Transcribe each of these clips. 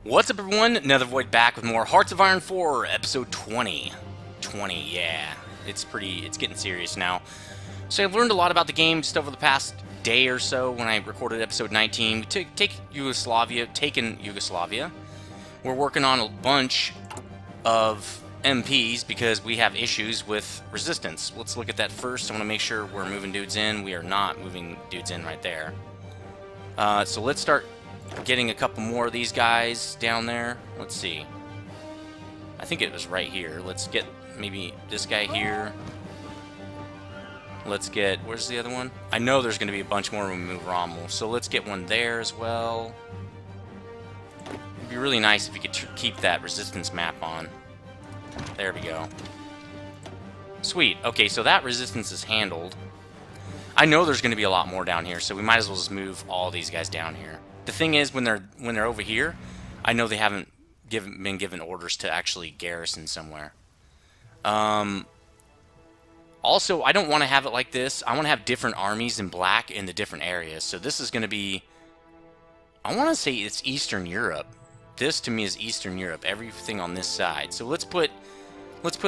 What's up, everyone? Nethervvoid back with more Hearts of Iron 4, episode 20. 20, yeah. It's getting serious now. So I've learned a lot about the game just over the past day or so when I recorded episode 19. We taken Yugoslavia. We're working on a bunch of MPs because we have issues with resistance. Let's look at that first. I want to make sure we're moving dudes in. We are not moving dudes in right there. So let's start getting a couple more of these guys down there. Let's see. I think it was right here. Let's get maybe this guy here. Let's get... Where's the other one? I know there's going to be a bunch more when we move Rommel. So let's get one there as well. It'd be really nice if you could keep that resistance map on. There we go. Sweet. Okay, so that resistance is handled. I know there's going to be a lot more down here, so we might as well just move all these guys down here. The thing is, when they're over here, I know they haven't been given orders to actually garrison somewhere. Also, I don't want to have it like this. I want to have different armies in black in the different areas. So this is going to be... I want to say it's Eastern Europe. This, to me, is Eastern Europe. Everything on this side. So let's put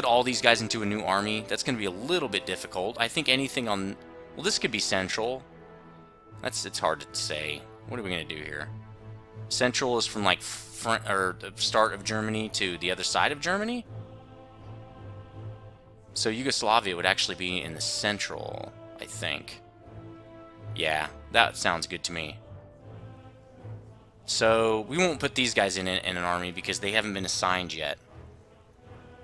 all these guys into a new army. That's going to be a little bit difficult. I think anything on... Well, this could be Central. It's hard to say. What are we going to do here? Central is from like front or the start of Germany to the other side of Germany. So Yugoslavia would actually be in the central, I think. Yeah, that sounds good to me. So we won't put these guys in an army because they haven't been assigned yet.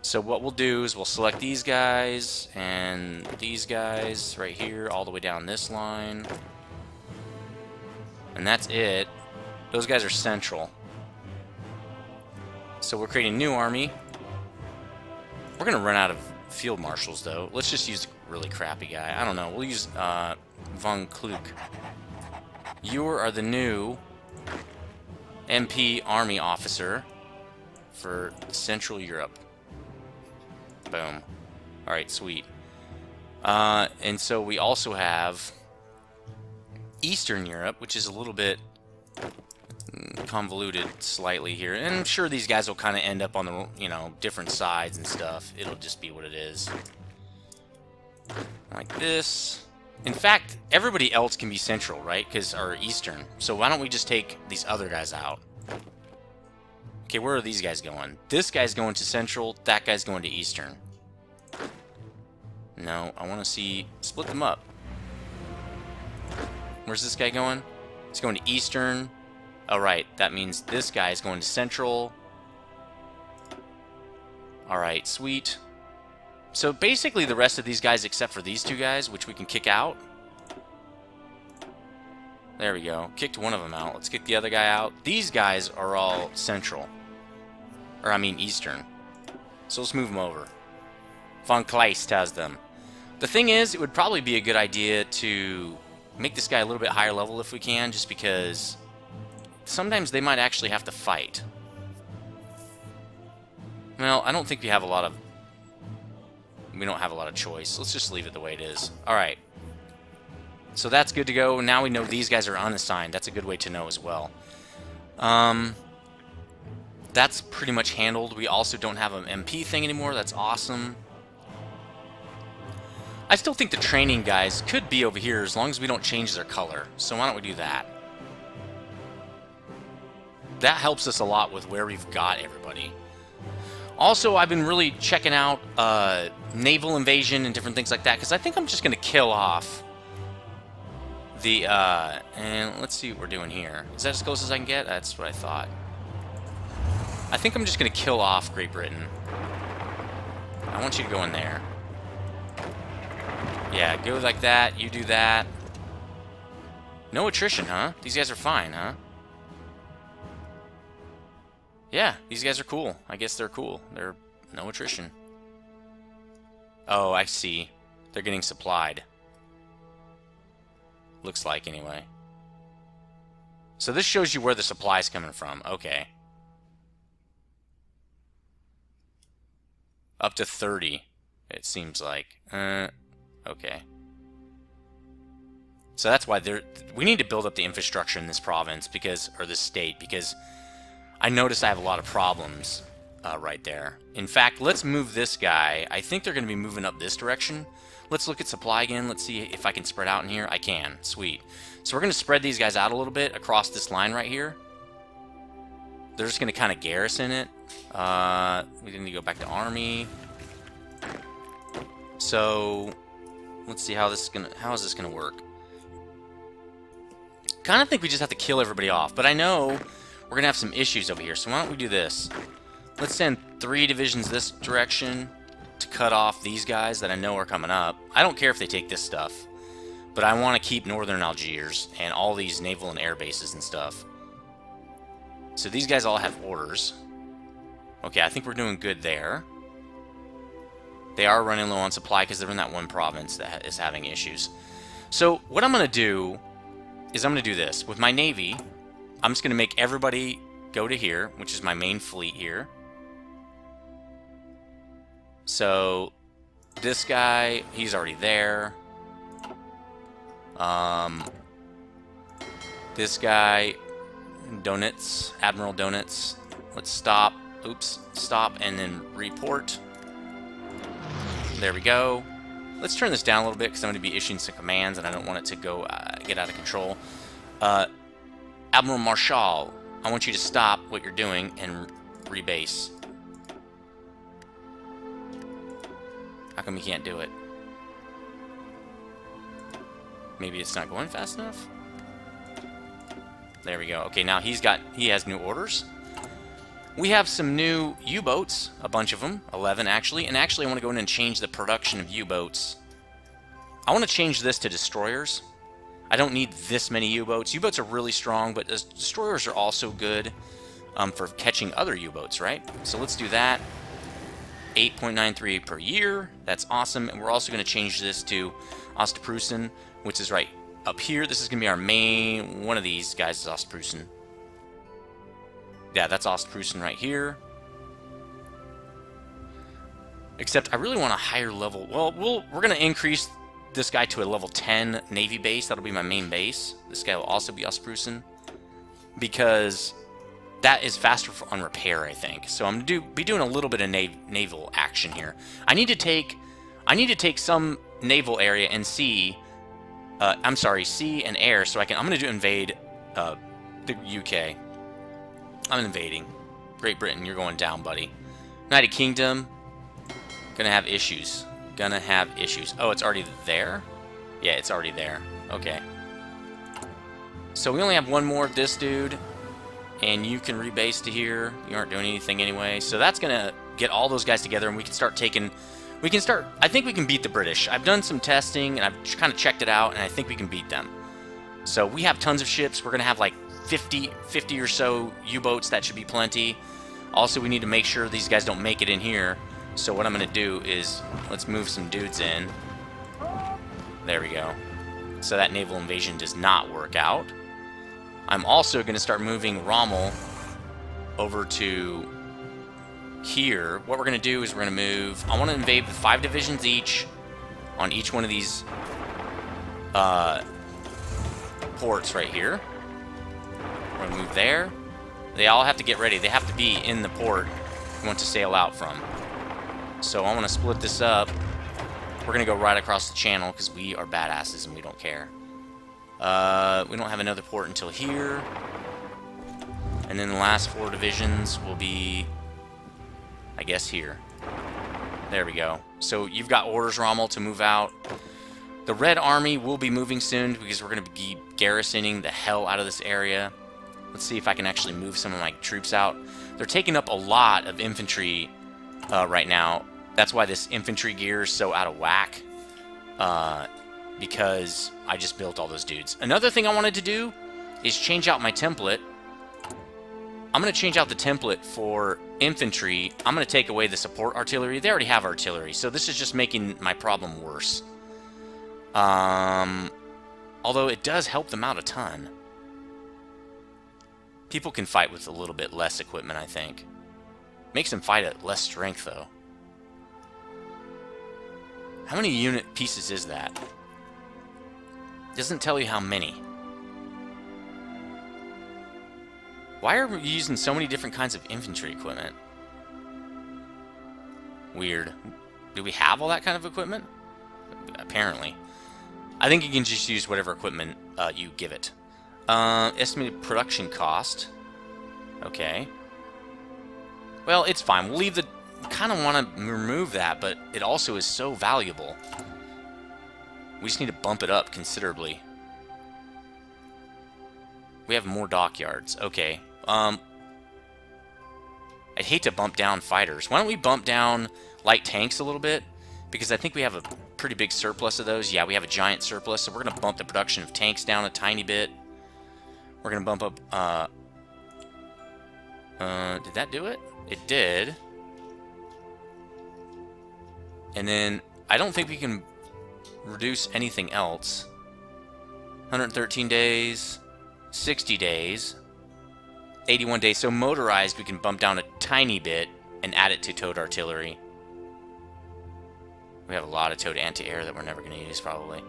So what we'll do is we'll select these guys and these guys right here all the way down this line. And that's it. Those guys are central. So we're creating a new army. We're going to run out of field marshals, though. Let's just use a really crappy guy. I don't know. We'll use von Kluk. You are the new MP army officer for Central Europe. Boom. Alright, sweet. And so we also have Eastern Europe, which is a little bit convoluted slightly here. And I'm sure these guys will kind of end up on the, different sides and stuff. It'll just be what it is. Like this. In fact, everybody else can be Central, right? Or Eastern. So why don't we just take these other guys out? Okay, where are these guys going? This guy's going to Central. That guy's going to Eastern. No, I want to see... Split them up. Where's this guy going? He's going to Eastern. Alright, that means this guy is going to Central. Alright, sweet. So basically the rest of these guys, except for these two guys, which we can kick out. There we go. Kicked one of them out. Let's kick the other guy out. These guys are all Central. Or, I mean, Eastern. So let's move them over. Von Kleist has them. The thing is, it would probably be a good idea to make this guy a little bit higher level if we can, just because sometimes they might actually have to fight. Well, I don't think we have a lot of... We don't have a lot of choice. Let's just leave it the way it is. Alright. So that's good to go. Now we know these guys are unassigned. That's a good way to know as well. That's pretty much handled. We also don't have an MP thing anymore. That's awesome. I still think the training guys could be over here as long as we don't change their color. So why don't we do that? That helps us a lot with where we've got everybody. Also, I've been really checking out naval invasion and different things like that, because I think I'm just going to kill off the... and let's see what we're doing here. Is that as close as I can get? That's what I thought. I think I'm just going to kill off Great Britain. I want you to go in there. Yeah, go like that. You do that. No attrition, huh? These guys are fine, huh? Yeah, these guys are cool. I guess they're cool. They're no attrition. Oh, I see. They're getting supplied. Looks like, anyway. So this shows you where the supply's coming from. Okay. Up to 30, it seems like. Okay. So that's why we need to build up the infrastructure in this province, or this state, because I noticed I have a lot of problems right there. In fact, let's move this guy. I think they're going to be moving up this direction. Let's look at supply again. Let's see if I can spread out in here. I can. Sweet. So we're going to spread these guys out a little bit across this line right here. They're just going to kind of garrison it. We need to go back to army. So let's see how this is gonna work. Kind of think we just have to kill everybody off, but I know we're gonna have some issues over here. So why don't we do this? Let's send 3 divisions this direction to cut off these guys that I know are coming up. I don't care if they take this stuff, but I want to keep northern Algiers and all these naval and air bases and stuff. So these guys all have orders. Okay, I think we're doing good there. They are running low on supply because they're in that one province that is having issues. So what I'm going to do is I'm going to do this. With my navy, I'm just going to make everybody go to here, which is my main fleet here. So this guy, he's already there. This guy, Donitz, Admiral Donitz. Let's stop. Oops. Stop and then report. There we go. Let's turn this down a little bit because I'm going to be issuing some commands and I don't want it to go get out of control. Admiral Marshal, I want you to stop what you're doing and rebase. How come you can't do it? Maybe it's not going fast enough? There we go. Okay, now he has new orders. We have some new U-boats, a bunch of them, 11 actually, and actually I want to go in and change the production of U-boats. I want to change this to destroyers. I don't need this many U-boats. U-boats are really strong, but destroyers are also good for catching other U-boats, right? So let's do that. 8.93 per year. That's awesome. And we're also going to change this to Ostprussen, which is right up here. This is going to be our main, one of these guys is Ostprussen. Yeah, that's Ostprussen right here. Except I really want a higher level. Well, we're going to increase this guy to a level 10 Navy base. That'll be my main base. This guy will also be Ostprussen. Because that is faster on repair, I think. So I'm going to be doing a little bit of naval action here. I need to take some naval area and sea. I'm sorry, sea and air. So I'm going to invade the UK. I'm invading. Great Britain, you're going down, buddy. United Kingdom, gonna have issues. Gonna have issues. Oh, it's already there? Yeah, it's already there. Okay. So we only have one more of this dude, and you can rebase to here. You aren't doing anything anyway. So that's gonna get all those guys together, and we can start taking... I think we can beat the British. I've done some testing, and I've kind of checked it out, and I think we can beat them. So we have tons of ships. We're gonna have like 50 or so U-boats. That should be plenty. Also, we need to make sure these guys don't make it in here. So what I'm going to do is, let's move some dudes in. There we go. So that naval invasion does not work out. I'm also going to start moving Rommel over to here. What we're going to do is we're going to move... I want to invade with 5 divisions each on each one of these ports right here. We're going to move there. They all have to get ready. They have to be in the port we want to sail out from. So I want to split this up. We're going to go right across the channel because we are badasses and we don't care. We don't have another port until here. And then the last 4 divisions will be, I guess, here. There we go. So you've got orders, Rommel, to move out. The Red Army will be moving soon because we're going to be garrisoning the hell out of this area. Let's see if I can actually move some of my troops out. They're taking up a lot of infantry right now. That's why this infantry gear is so out of whack. Because I just built all those dudes. Another thing I wanted to do is change out my template. I'm going to change out the template for infantry. I'm going to take away the support artillery. They already have artillery, so this is just making my problem worse. Although it does help them out a ton. People can fight with a little bit less equipment, I think. Makes them fight at less strength, though. How many unit pieces is that? Doesn't tell you how many. Why are we using so many different kinds of infantry equipment? Weird. Do we have all that kind of equipment? Apparently. I think you can just use whatever equipment you give it. Estimated production cost. Okay. Well, it's fine. We'll leave the... kind of want to remove that, but it also is so valuable. We just need to bump it up considerably. We have more dockyards. Okay. I'd hate to bump down fighters. Why don't we bump down light tanks a little bit? Because I think we have a pretty big surplus of those. Yeah, we have a giant surplus, so we're going to bump the production of tanks down a tiny bit. We're going to bump up... did that do it? It did. And then, I don't think we can reduce anything else. 113 days, 60 days, 81 days. So motorized, we can bump down a tiny bit and add it to towed artillery. We have a lot of towed anti-air that we're never going to use, probably.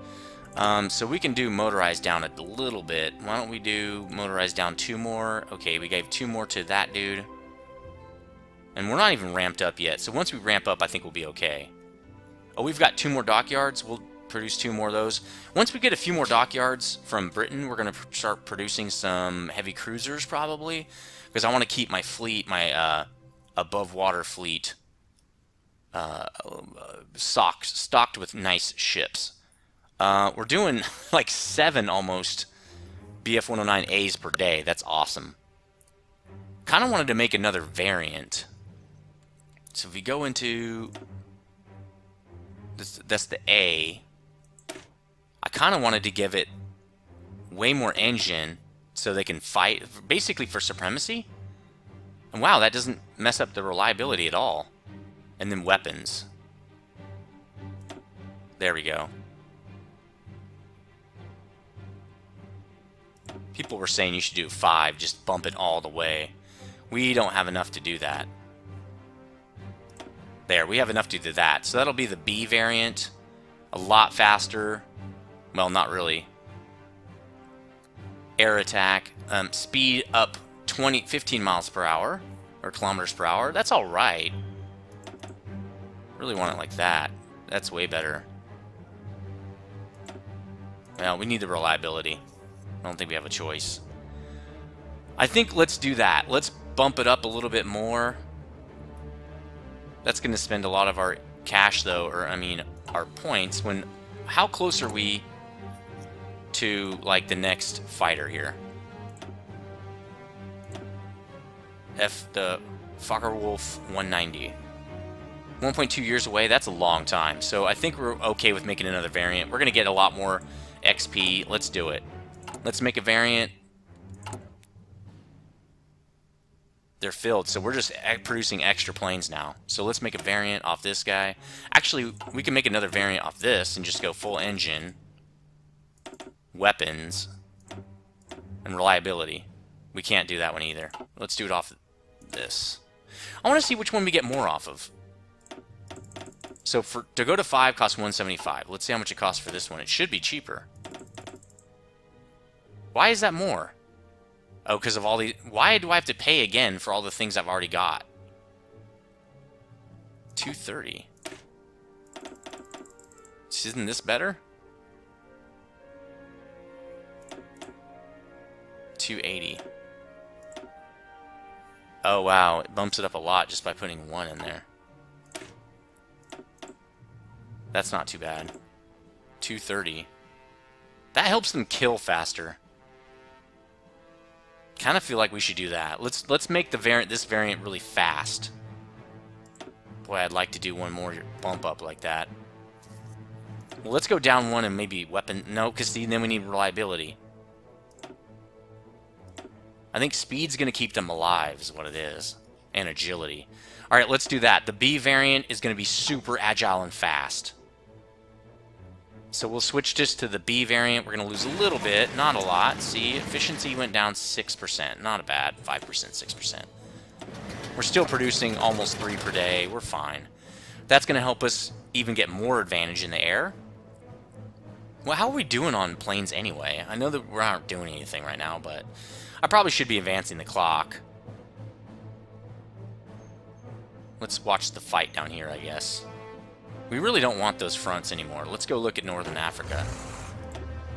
So we can do motorized down a little bit. Why don't we do motorized down 2 more? Okay, we gave 2 more to that dude. And we're not even ramped up yet. So once we ramp up, I think we'll be okay. Oh, we've got 2 more dockyards. We'll produce 2 more of those. Once we get a few more dockyards from Britain, we're going to start producing some heavy cruisers, probably. Because I want to keep my fleet, my above-water fleet, stocked with nice ships. We're doing like 7 almost BF-109As per day. That's awesome. Kind of wanted to make another variant. So if we go into... that's the A. I kind of wanted to give it way more engine so they can fight, basically for supremacy. And wow, that doesn't mess up the reliability at all. And then weapons. There we go. People were saying you should do 5, just bump it all the way. We don't have enough to do that. There, we have enough to do that. So that'll be the B variant. A lot faster. Well, not really. Air attack. Speed up 15 miles per hour. Or kilometers per hour. That's alright. Really want it like that. That's way better. Well, we need the reliability. I don't think we have a choice. I think let's do that. Let's bump it up a little bit more. That's going to spend a lot of our cash, though, or, I mean, our points. How close are we to, like, the next fighter here? The Focke-Wulf 190. 1.2 years away, that's a long time. So I think we're okay with making another variant. We're going to get a lot more XP. Let's do it. Let's make a variant. They're filled, so we're just producing extra planes now. So let's make a variant off this guy. Actually, we can make another variant off this and just go full engine, weapons, and reliability. We can't do that one either. Let's do it off this. I want to see which one we get more off of. So to go to 5 costs 175. Let's see how much it costs for this one. It should be cheaper. Why is that more? Oh, because of all the... Why do I have to pay again for all the things I've already got? 230. Isn't this better? 280. Oh, wow. It bumps it up a lot just by putting 1 in there. That's not too bad. 230. That helps them kill faster. Kind of feel like we should do that. Let's make this variant really fast. Boy, I'd like to do one more bump up like that. Well, let's go down 1 and maybe weapon. No, because then we need reliability. I think speed's going to keep them alive is what it is. And agility. Alright, let's do that. The B variant is going to be super agile and fast. So we'll switch just to the B variant. We're going to lose a little bit, not a lot. See, efficiency went down 6%. Not bad. 5%, 6%. We're still producing almost 3 per day. We're fine. That's going to help us even get more advantage in the air. Well, how are we doing on planes anyway? I know that we're not doing anything right now, but I probably should be advancing the clock. Let's watch the fight down here, I guess. We really don't want those fronts anymore. Let's go look at Northern Africa.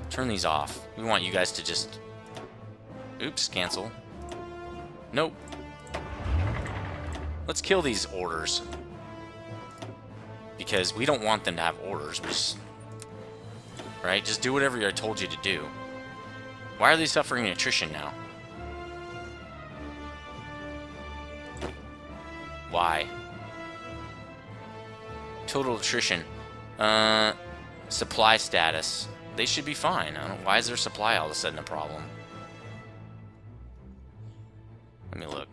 Turn these off. We want you guys to just... Oops, cancel. Nope. Let's kill these orders. Because we don't want them to have orders. We just... Right? Just do whatever I told you to do. Why are they suffering attrition now? Why? Total attrition. Supply status. They should be fine. Why is their supply all of a sudden a problem? Let me look.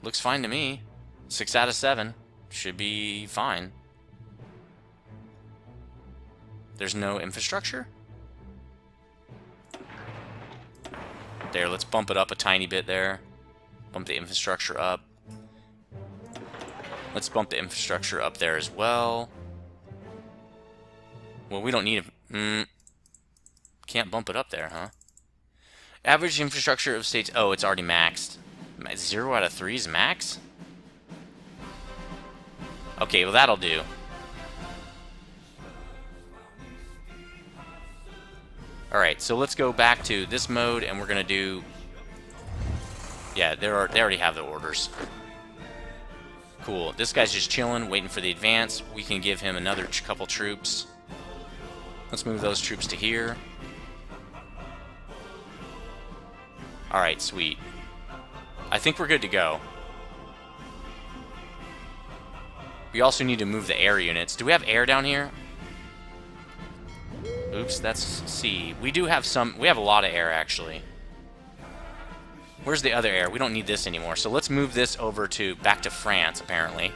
Looks fine to me. 6 out of 7. Should be fine. There's no infrastructure? There, let's bump it up a tiny bit there. Bump the infrastructure up. Let's bump the infrastructure up there as well. Well, we don't need it. Can't bump it up there, huh? Average infrastructure of states... Oh, it's already maxed. 0 out of 3 is max? Okay, well, that'll do. Alright, so let's go back to this mode, and we're going to do... Yeah, they already have the orders. Cool. This guy's just chilling, waiting for the advance. We can give him another couple troops. Let's move those troops to here. Alright, sweet. I think we're good to go. We also need to move the air units. Do we have air down here? Oops, that's C. We do have some... We have a lot of air, actually. Where's the other air? We don't need this anymore. So let's move this over to... Back to France, apparently.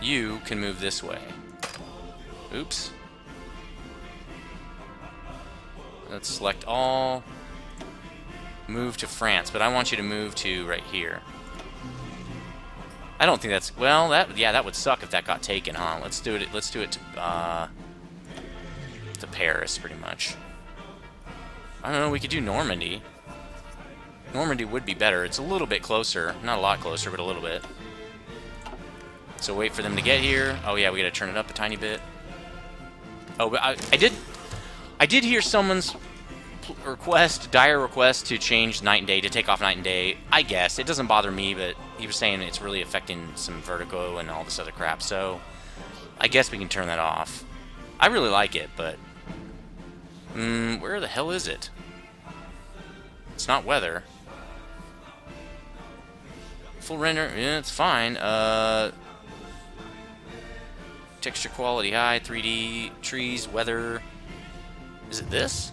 You can move this way. Oops. Let's select all. Move to France, but I want you to move to right here. I don't think that's... Well, that would suck if that got taken, huh? Let's do it. Let's do it to Paris, pretty much. I don't know. We could do Normandy. Normandy would be better. It's a little bit closer. Not a lot closer, but a little bit. So wait for them to get here. Oh yeah, we gotta turn it up a tiny bit. Oh, but I did hear someone's dire request to change night and day, to take off night and day. I guess it doesn't bother me, but he was saying it's really affecting some vertigo and all this other crap. So I guess we can turn that off. I really like it, but where the hell is it? It's not weather. Full render, yeah, it's fine. Texture quality high, 3D, trees, weather. Is it this?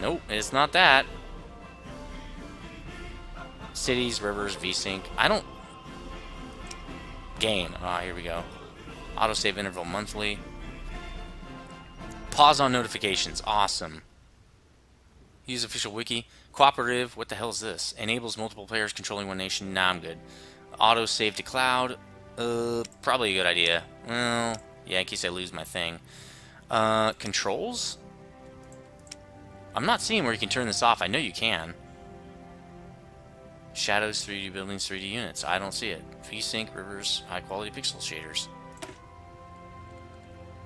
Nope, it's not that. Cities, rivers, VSync. I don't... Game. Ah, here we go. Autosave interval monthly. Pause on notifications. Awesome. Use official wiki. Cooperative. What the hell is this? Enables multiple players controlling one nation. Nah, I'm good. Auto save to cloud. Probably a good idea. Well, yeah, in case I lose my thing. Controls? I'm not seeing where you can turn this off. I know you can. Shadows, 3D buildings, 3D units. I don't see it. VSync, rivers, high quality pixel shaders.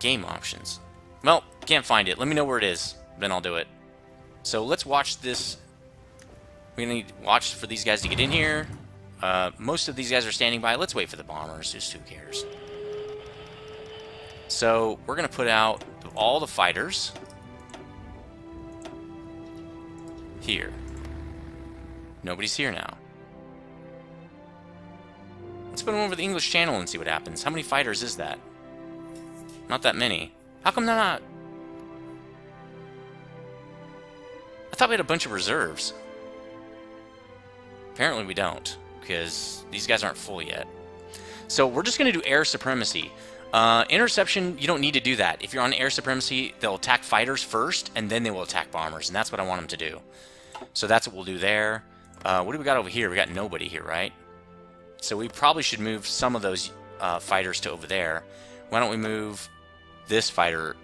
Game options. Well, can't find it. Let me know where it is. Then I'll do it. So let's watch this. We need to watch for these guys to get in here. Most of these guys are standing by. Let's wait for the bombers. Just who cares? So we're going to put out all the fighters here. Nobody's here now. Let's put them over the English Channel and see what happens. How many fighters is that? Not that many. How come they're not? I thought we had a bunch of reserves. Apparently we don't, because these guys aren't full yet. So we're just going to do air supremacy. Interception, you don't need to do that. If you're on air supremacy, they'll attack fighters first, and then they will attack bombers, and that's what I want them to do. So that's what we'll do there. What do we got over here? We got nobody here, right? So we probably should move some of those fighters to over there. Why don't we move this fighter?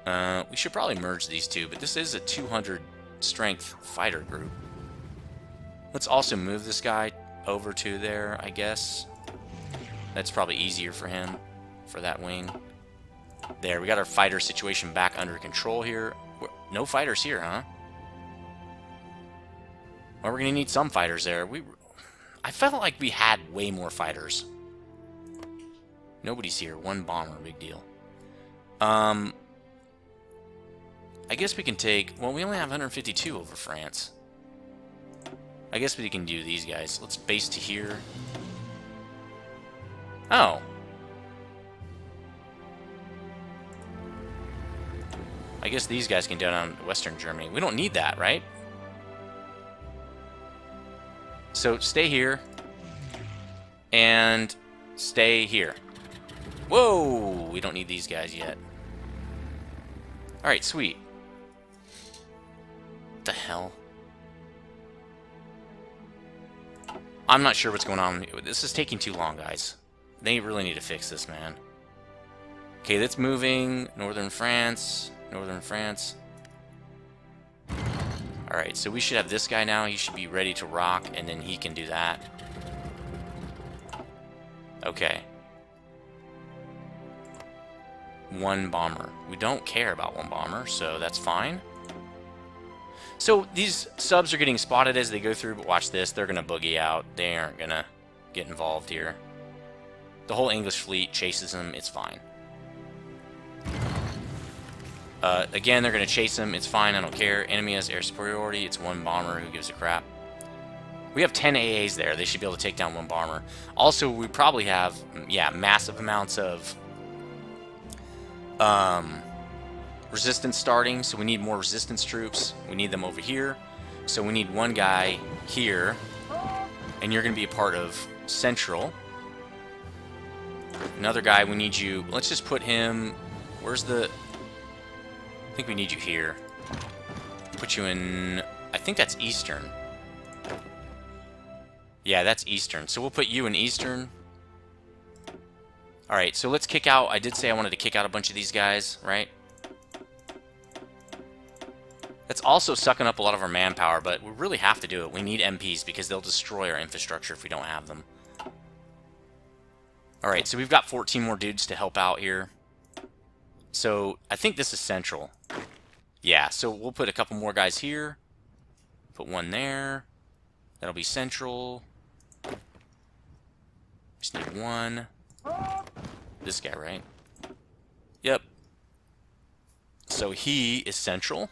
We should probably merge these two, but this is a 200 strength fighter group. Let's also move this guy over to there, I guess. That's probably easier for him, for that wing. There, we got our fighter situation back under control here. No fighters here, huh? Well, we're going to need some fighters there. I felt like we had way more fighters. Nobody's here. One bomber, big deal. I guess we can take... Well, we only have 152 over France. I guess we can do these guys. Let's base to here. Oh. I guess these guys can go down to Western Germany. We don't need that, right? So stay here. And stay here. Whoa! We don't need these guys yet. Alright, sweet. What the hell? I'm not sure what's going on. This is taking too long, guys. They really need to fix this, man. Okay, that's moving. Northern France. Northern France. Alright, so we should have this guy now. He should be ready to rock, and then he can do that. Okay. One bomber. We don't care about one bomber, so that's fine. So these subs are getting spotted as they go through, but watch this. They're going to boogie out. They aren't going to get involved here. The whole English fleet chases them. It's fine. Again, they're going to chase them. It's fine. I don't care. Enemy has air superiority. It's one bomber. Who gives a crap? We have 10 AAs there. They should be able to take down one bomber. Also, we probably have, yeah, massive amounts of resistance starting. So we need more resistance troops. We need them over here. So we need one guy here. And you're going to be a part of Central. Another guy, we need you. Let's just put him... Where's the... I think we need you here. Put you in... I think that's Eastern. Yeah, that's Eastern. So we'll put you in Eastern. Alright, so let's kick out... I did say I wanted to kick out a bunch of these guys, right? That's also sucking up a lot of our manpower, but we really have to do it. We need MPs because they'll destroy our infrastructure if we don't have them. Alright, so we've got 14 more dudes to help out here. So, I think this is Central. Yeah, so we'll put a couple more guys here. Put one there. That'll be Central. Just need one. This guy, right? Yep. So he is Central.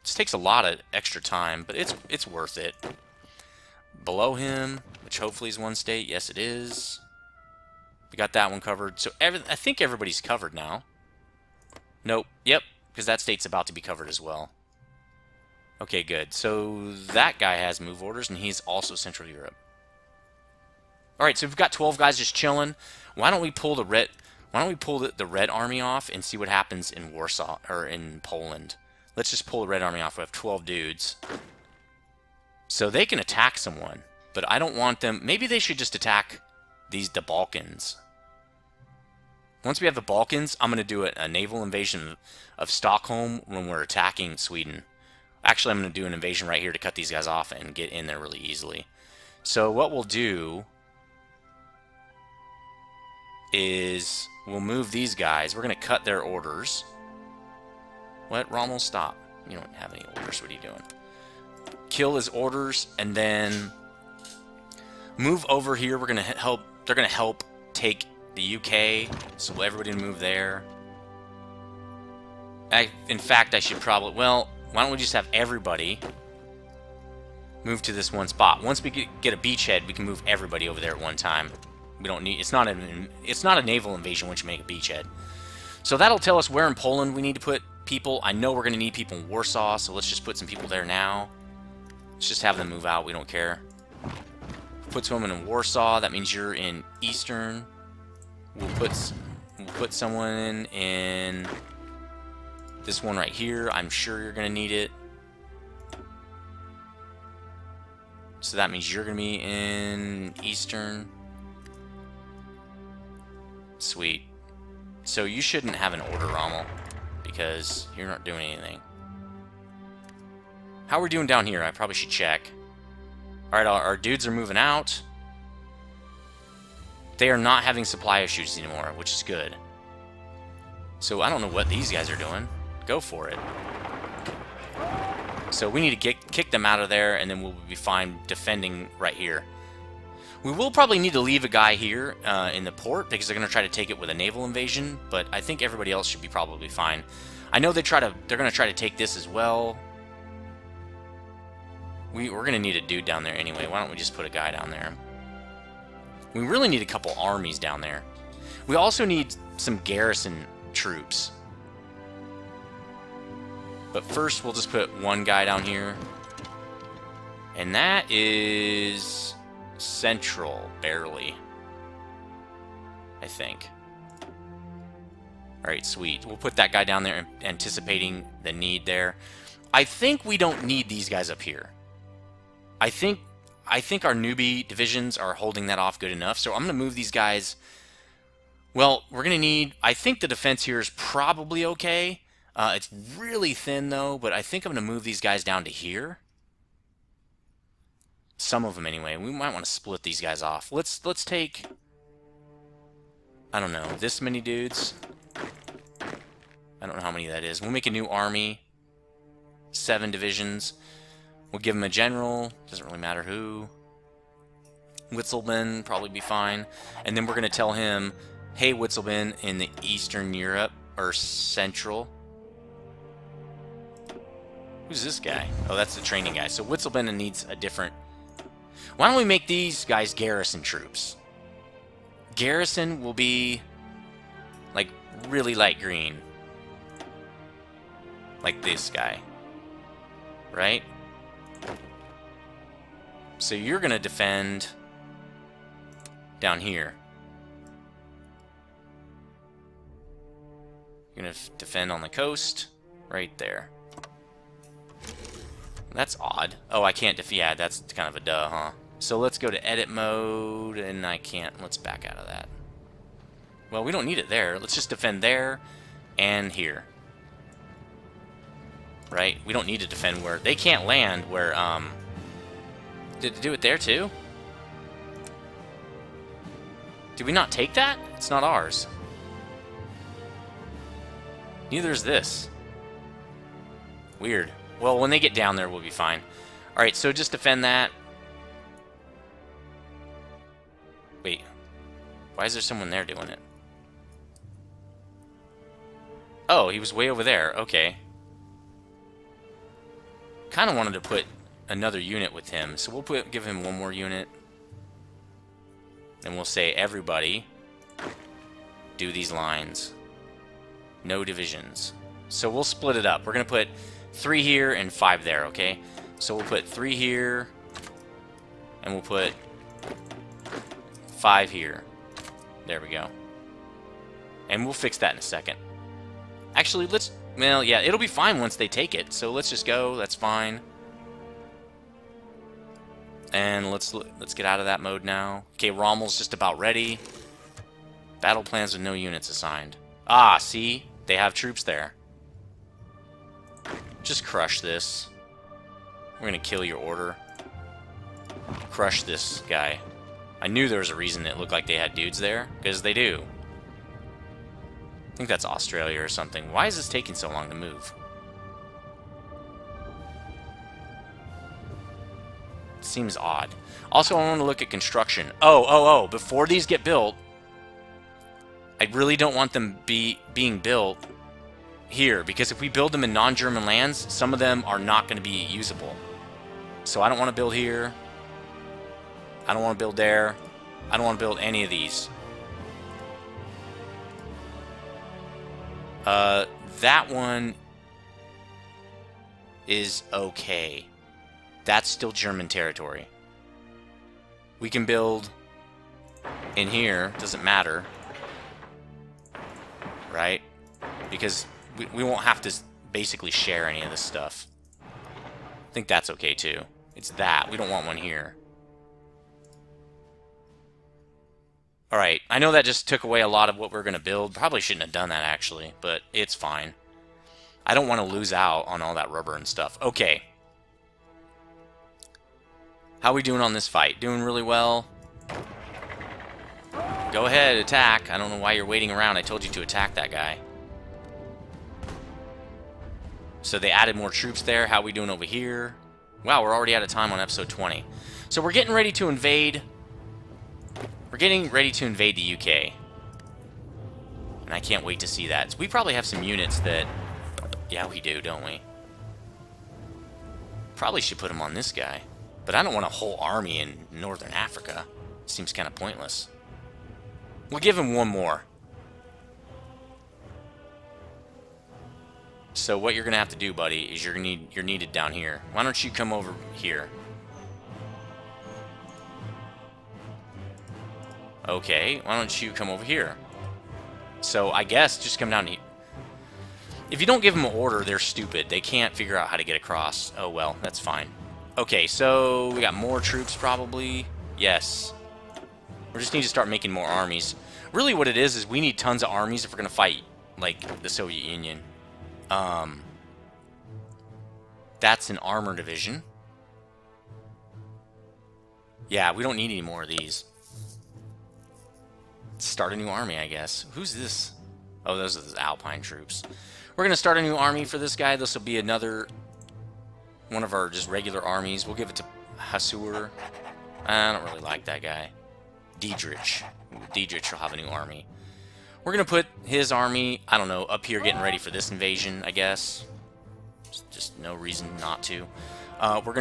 This takes a lot of extra time, but it's worth it. Below him, which hopefully is one state. Yes, it is. We got that one covered. So I think everybody's covered now. Nope. Yep. Because that state's about to be covered as well. Okay, good. So that guy has move orders, and he's also Central Europe. Alright, so we've got 12 guys just chilling. Why don't we pull the red... Why don't we pull the Red Army off and see what happens in Warsaw, or in Poland? Let's just pull the Red Army off. We have 12 dudes. So they can attack someone, but I don't want them... Maybe they should just attack the Balkans. Once we have the Balkans, I'm going to do a naval invasion of Stockholm when we're attacking Sweden. Actually, I'm going to do an invasion right here to cut these guys off and get in there really easily. So what we'll do is we'll move these guys. We're going to cut their orders. What? Rommel, stop. You don't have any orders. What are you doing? Kill his orders and then move over here. We're going to help. They're going to help take the UK, so everybody move there. In fact, I should probably... Well, why don't we just have everybody move to this one spot? Once we get a beachhead, we can move everybody over there at one time. We don't need... It's not a naval invasion once you make a beachhead. So that'll tell us where in Poland we need to put people. I know we're going to need people in Warsaw, so let's just put some people there now. Let's just have them move out. We don't care. Put someone in Warsaw. That means you're in Eastern. We'll put someone in this one right here. I'm sure you're going to need it. So that means you're going to be in Eastern. Sweet. So you shouldn't have an order, Rommel, because you're not doing anything. How are we doing down here? I probably should check. Alright, our dudes are moving out. They are not having supply issues anymore, which is good. So I don't know what these guys are doing. Go for it. So we need to kick them out of there, and then we'll be fine defending right here. We will probably need to leave a guy here in the port, because they're going to try to take it with a naval invasion, but I think everybody else should be probably fine. I know they're going to try to take this as well. We're going to need a dude down there anyway. Why don't we just put a guy down there? We really need a couple armies down there. We also need some garrison troops. But first, we'll just put one guy down here. And that is central, barely. I think. Alright, sweet. We'll put that guy down there, anticipating the need there. I think we don't need these guys up here. I think our newbie divisions are holding that off good enough, so I'm going to move these guys. Well, we're going to need... I think the defense here is probably okay. It's really thin, though, but I think I'm going to move these guys down to here. Some of them, anyway. We might want to split these guys off. Let's take... I don't know, this many dudes. I don't know how many that is. We'll make a new army. 7 divisions. We'll give him a general. Doesn't really matter who. Witzelman probably be fine. And then we're going to tell him, hey, Witzelman in the Eastern Europe, or Central. Who's this guy? Oh, that's the training guy. So Witzelman needs a different... Why don't we make these guys garrison troops? Garrison will be, like, really light green. Like this guy. Right? So you're going to defend down here. You're going to defend on the coast right there. That's odd. Oh, I can't defend. Yeah, that's kind of a duh, huh? So let's go to edit mode, and I can't. Let's back out of that. Well, we don't need it there. Let's just defend there and here. Right? We don't need to defend where... They can't land where, Did it do it there, too? Did we not take that? It's not ours. Neither is this. Weird. Well, when they get down there, we'll be fine. Alright, so just defend that. Wait. Why is there someone there doing it? Oh, he was way over there. Okay. Kind of wanted to put another unit with him, so we'll give him one more unit. And we'll say, everybody, do these lines. No divisions. So we'll split it up. We're going to put 3 here and 5 there, okay? So we'll put 3 here, and we'll put 5 here. There we go. And we'll fix that in a second. Actually, let's... Well, yeah, it'll be fine once they take it. So let's just go. That's fine. And let's get out of that mode now. Okay, Rommel's just about ready. Battle plans with no units assigned. Ah, see? They have troops there. Just crush this. We're going to kill your order. Crush this guy. I knew there was a reason it looked like they had dudes there, because they do. I think that's Australia or something. Why is this taking so long to move? It seems odd. Also, I want to look at construction. Oh, before these get built, I really don't want them being built here, because if we build them in non-German lands, some of them are not going to be usable. So I don't want to build here. I don't want to build there. I don't want to build any of these. That one is okay. That's still German territory. We can build in here, doesn't matter. Right? Because we won't have to basically share any of this stuff. I think that's okay too. It's that. We don't want one here. Alright, I know that just took away a lot of what we're going to build. Probably shouldn't have done that, actually, but it's fine. I don't want to lose out on all that rubber and stuff. Okay. How are we doing on this fight? Doing really well. Go ahead, attack. I don't know why you're waiting around. I told you to attack that guy. So they added more troops there. How are we doing over here? Wow, we're already out of time on episode 20. So we're getting ready to invade. We're getting ready to invade the UK. And I can't wait to see that. So we probably have some units that... Yeah, we do, don't we? Probably should put them on this guy. But I don't want a whole army in Northern Africa. Seems kind of pointless. We'll give him one more. So what you're going to have to do, buddy, is you're needed down here. Why don't you come over here? Okay, why don't you come over here? So I guess just come down here. If you don't give them an order, they're stupid. They can't figure out how to get across. Oh, well, that's fine. Okay, so we got more troops probably. Yes. We just need to start making more armies. Really what it is we need tons of armies if we're going to fight, like, the Soviet Union. That's an armor division. Yeah, we don't need any more of these. Start a new army, I guess. Who's this? Oh, those are the Alpine troops. We're going to start a new army for this guy. This will be another one of our just regular armies. We'll give it to Hasur. I don't really like that guy. Diedrich. Diedrich will have a new army. We're going to put his army, I don't know, up here getting ready for this invasion, I guess. Just no reason not to.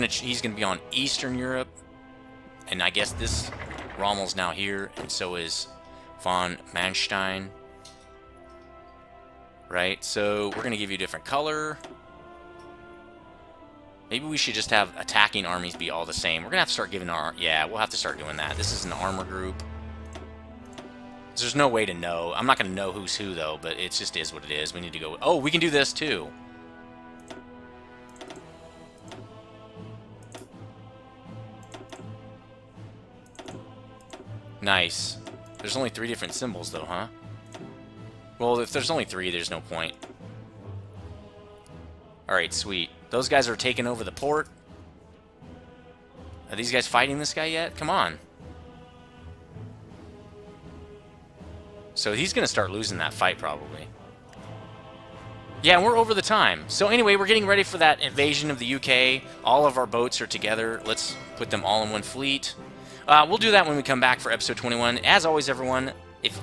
He's going to be on Eastern Europe. And I guess this Rommel's now here, and so is von Manstein. Right, so we're going to give you a different color. Maybe we should just have attacking armies be all the same. We're going to have to start giving our... Yeah, we'll have to start doing that. This is an armor group. There's no way to know. I'm not going to know who's who, though, but it just is what it is. We need to go... Oh, we can do this, too. Nice. There's only 3 different symbols, though, huh? Well, if there's only 3, there's no point. Alright, sweet. Those guys are taking over the port. Are these guys fighting this guy yet? Come on. So he's going to start losing that fight, probably. Yeah, we're over the time. So anyway, we're getting ready for that invasion of the UK. All of our boats are together. Let's put them all in one fleet. We'll do that when we come back for episode 21. As always, everyone,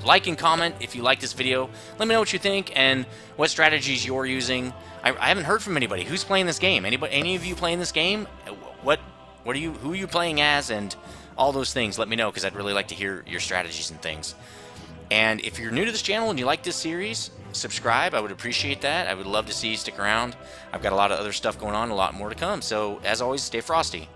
like and comment if you like this video. Let me know what you think and what strategies you're using. I haven't heard from anybody. Who's playing this game? Any of you playing this game? Who are you playing as, and all those things? Let me know, because I'd really like to hear your strategies and things. And if you're new to this channel and you like this series, subscribe. I would appreciate that. I would love to see you stick around. I've got a lot of other stuff going on, a lot more to come. So as always, stay frosty.